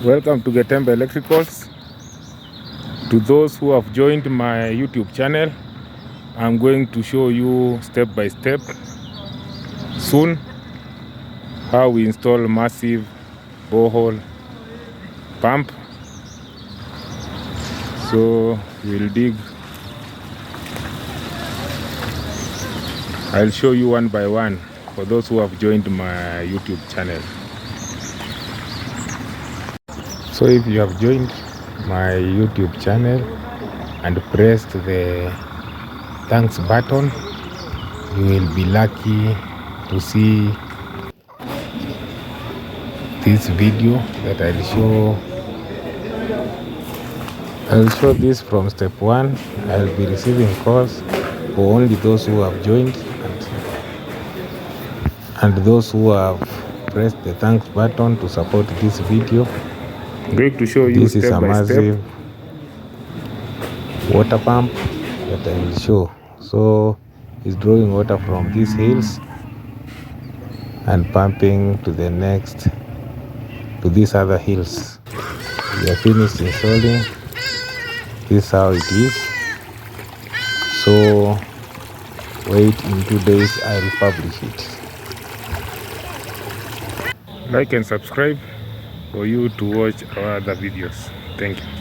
Welcome to Getembe Electricals. To those who have joined my YouTube channel, I'm going to show you step by step soon how we install massive borehole pump. So we'll dig. I'll show you one by one for those who have joined my YouTube channel. So if you have joined my YouTube channel and pressed the thanks button, you will be lucky to see this video that I'll show this from step 1. I'll be receiving calls for only those who have joined and those who have pressed the thanks button to support this video. I'm going to show you This is a massive water pump that I will show. So it's drawing water from these hills and pumping to these other hills. We are finished installing. This is how it is. So wait, in 2 days I will publish it. Like and subscribe for you to watch our other videos. Thank you.